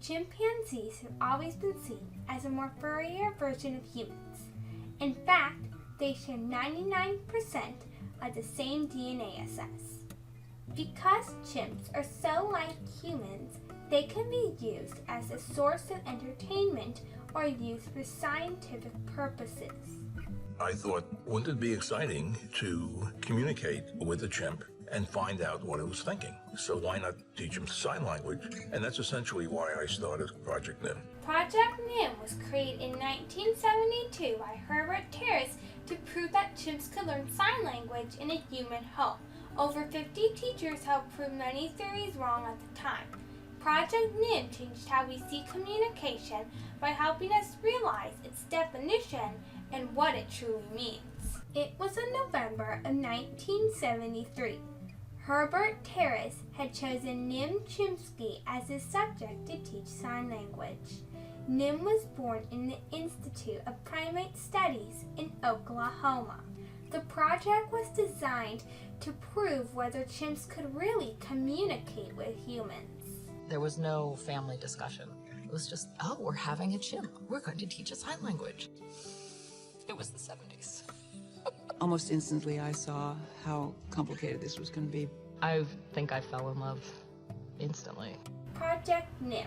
chimpanzees have always been seen as a more furrier version of humans. In fact, they share 99% of the same DNA as us. Because chimps are so like humans, they can be used as a source of entertainment or used for scientific purposes. I thought, wouldn't it be exciting to communicate with a chimp and find out what it was thinking? So why not teach him sign language? And that's essentially why I started Project NIM. Project NIM was created in 1972 by Herbert Terrace to prove that chimps could learn sign language in a human home. Over 50 teachers helped prove many theories wrong at the time. Project NIM changed how we see communication by helping us realize its definition and what it truly means. It was in November of 1973. Herbert Terrace had chosen Nim Chimpsky as his subject to teach sign language. Nim was born in the Institute of Primate Studies in Oklahoma. The project was designed to prove whether chimps could really communicate with humans. There was no family discussion. It was just, oh, we're having a chimp. We're going to teach a sign language. It was the 70s. Almost instantly, I saw how complicated this was going to be. I think I fell in love instantly. Project NIM,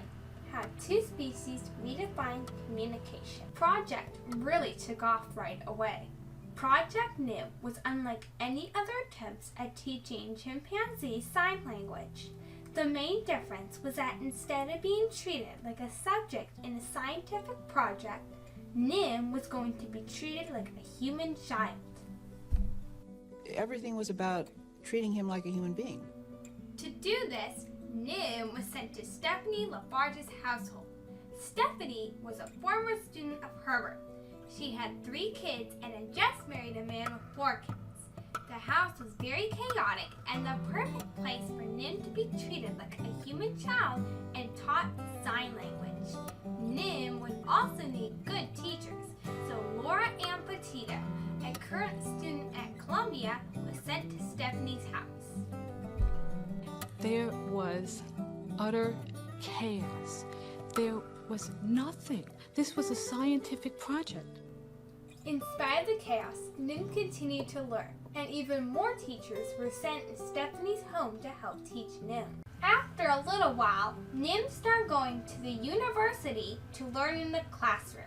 how two species redefine communication. Project really took off right away. Project NIM was unlike any other attempts at teaching chimpanzees sign language. The main difference was that instead of being treated like a subject in a scientific project, Nim was going to be treated like a human child. Everything was about treating him like a human being. To do this, Nim was sent to Stephanie Lafarge's household. Stephanie was a former student of Herbert. She had 3 kids and had just married a man with 4 kids. The house was very chaotic and the perfect place for Nim to be treated like a human child and taught sign language. Nim would also need good teachers, so Laura Ann Petito, a current student at Columbia, was sent to Stephanie's house. There was utter chaos. There was nothing. This was a scientific project. In spite of the chaos, Nim continued to learn, and even more teachers were sent to Stephanie's home to help teach Nim. After a little while, Nim started going to the university to learn in the classroom.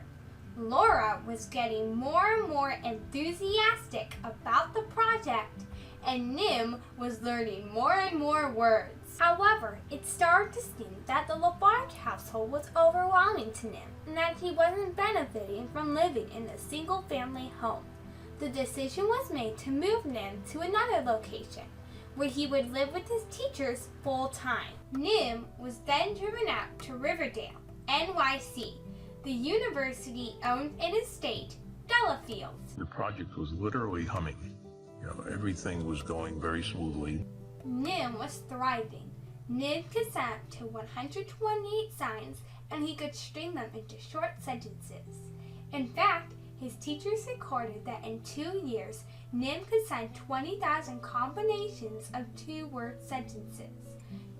Laura was getting more and more enthusiastic about the project, and Nim was learning more and more words. However, it started to seem that the Lafarge household was overwhelming to Nim, and that he wasn't benefiting from living in a single-family home. The decision was made to move Nim to another location, where he would live with his teachers full-time. Nim was then driven out to Riverdale, NYC. The university owned an estate, Delafield. The project was literally humming. Everything was going very smoothly. Nim was thriving. Nim could set up to 128 signs, and he could string them into short sentences. In fact, his teachers recorded that in 2 years, Nim could sign 20,000 combinations of 2-word sentences.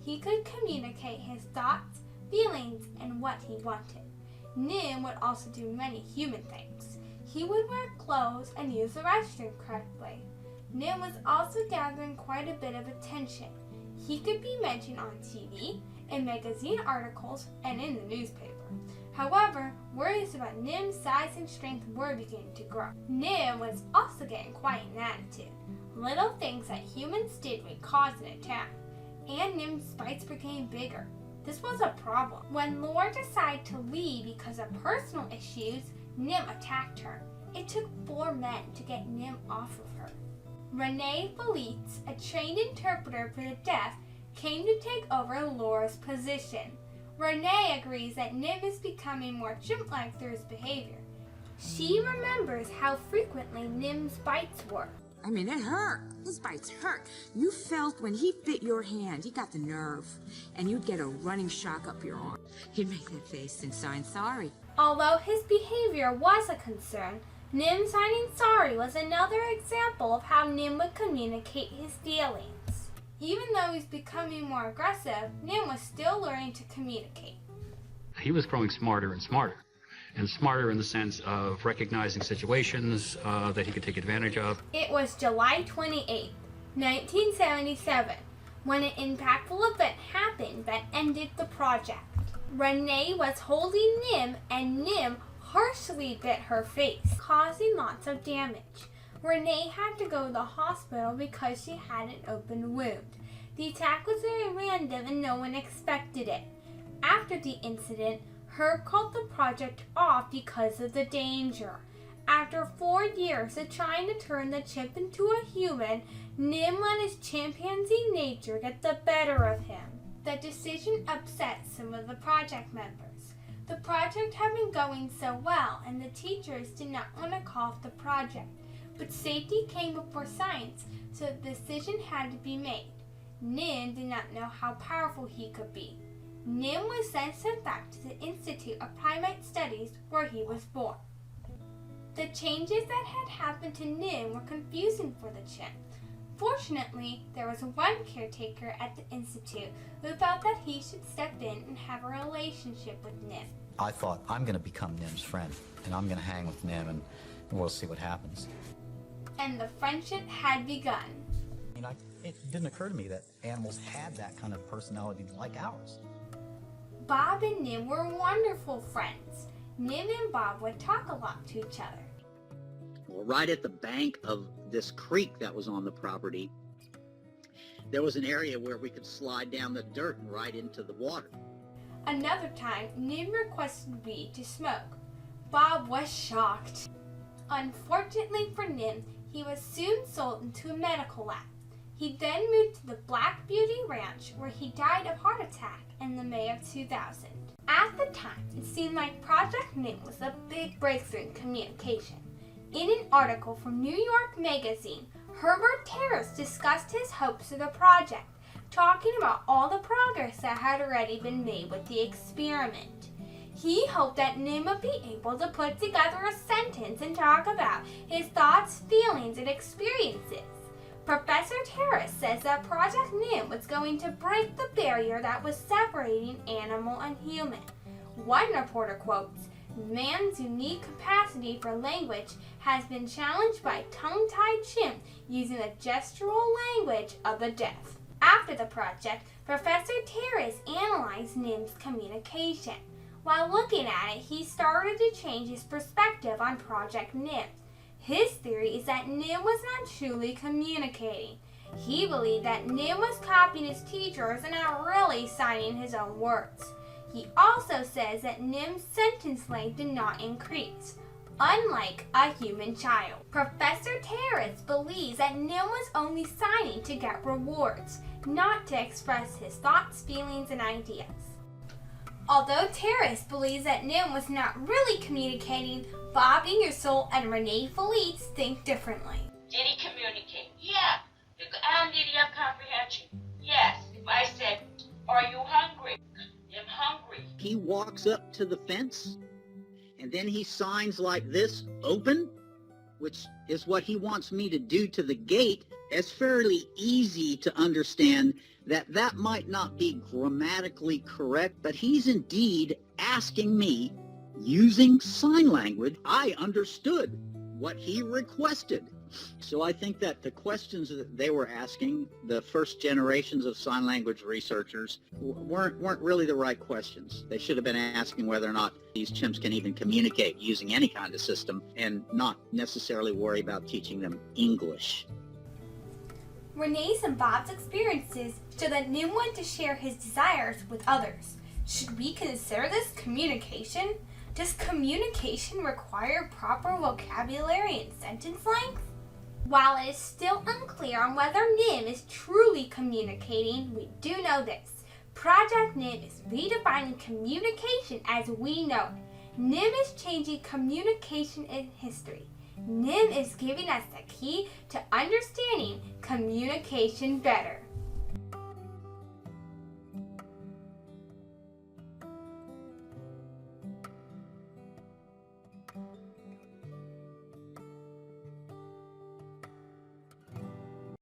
He could communicate his thoughts, feelings, and what he wanted. Nim would also do many human things. He would wear clothes and use the restroom correctly. Nim was also gathering quite a bit of attention. He could be mentioned on TV, in magazine articles, and in the newspaper. However, worries about Nim's size and strength were beginning to grow. Nim was also getting quite an attitude. Little things that humans did would cause an attack, and Nim's bites became bigger. This was a problem. When Laura decided to leave because of personal issues, Nim attacked her. It took 4 men to get Nim off of her. Renee Felitz, a trained interpreter for the deaf, came to take over Laura's position. Renee agrees that Nim is becoming more chimp-like through his behavior. She remembers how frequently Nim's bites were. I mean, it hurt. His bites hurt. You felt when he bit your hand, he got the nerve, and you'd get a running shock up your arm. He'd make that face and sign sorry. Although his behavior was a concern, Nim signing sorry was another example of how Nim would communicate his feelings. Even though he's becoming more aggressive, Nim was still learning to communicate. He was growing smarter and smarter. And smarter in the sense of recognizing situations that he could take advantage of. It was July 28, 1977, when an impactful event happened that ended the project. Renee was holding Nim, and Nim harshly bit her face, causing lots of damage. Renee had to go to the hospital because she had an open wound. The attack was very random and no one expected it. After the incident, Herb called the project off because of the danger. After 4 years of trying to turn the chimp into a human, Nim let his chimpanzee nature get the better of him. The decision upset some of the project members. The project had been going so well, and the teachers did not want to call off the project. But safety came before science, so the decision had to be made. Nim did not know how powerful he could be. Nim was then sent back to the Institute of Primate Studies where he was born. The changes that had happened to Nim were confusing for the chimp. Fortunately, there was one caretaker at the Institute who thought that he should step in and have a relationship with Nim. I thought, I'm going to become Nim's friend, and I'm going to hang with Nim, and we'll see what happens. And the friendship had begun. It didn't occur to me that animals had that kind of personality like ours. Bob and Nim were wonderful friends. Nim and Bob would talk a lot to each other. Well, right at the bank of this creek that was on the property, there was an area where we could slide down the dirt and right into the water. Another time, Nim requested weed to smoke. Bob was shocked. Unfortunately for Nim, he was soon sold into a medical lab. He then moved to the Black Beauty Ranch, where he died of heart attack in the May of 2000. At the time, it seemed like Project Nim was a big breakthrough in communication. In an article from New York Magazine, Herbert Terrace discussed his hopes for the project, talking about all the progress that had already been made with the experiment. He hoped that Nim would be able to put together a sentence and talk about his thoughts, feelings, and experiences. Professor Terrace says that Project Nim was going to break the barrier that was separating animal and human. One reporter quotes, "Man's unique capacity for language has been challenged by a tongue-tied chimp using the gestural language of the deaf." After the project, Professor Terrace analyzed Nim's communication. While looking at it, he started to change his perspective on Project Nim. His theory is that Nim was not truly communicating. He believed that Nim was copying his teachers and not really signing his own words. He also says that Nim's sentence length did not increase, unlike a human child. Professor Terrace believes that Nim was only signing to get rewards, not to express his thoughts, feelings, and ideas. Although Terrace believes that Nim was not really communicating, Bob Ingersoll and Renee Felice think differently. Did he communicate? Yeah. And did he have comprehension? Yes. If I said, "Are you hungry?" I'm hungry. He walks up to the fence, and then he signs like this, "Open," which is what he wants me to do to the gate. It's fairly easy to understand that that might not be grammatically correct, but he's indeed asking me, using sign language, I understood what he requested. So I think that the questions that they were asking, the first generations of sign language researchers, weren't really the right questions. They should have been asking whether or not these chimps can even communicate using any kind of system and not necessarily worry about teaching them English. Renee's and Bob's experiences show that Nim wanted to share his desires with others. Should we consider this communication? Does communication require proper vocabulary and sentence length? While it is still unclear on whether Nim is truly communicating, we do know this. Project Nim is redefining communication as we know it. Nim is changing communication in history. Nim is giving us the key to understanding communication better.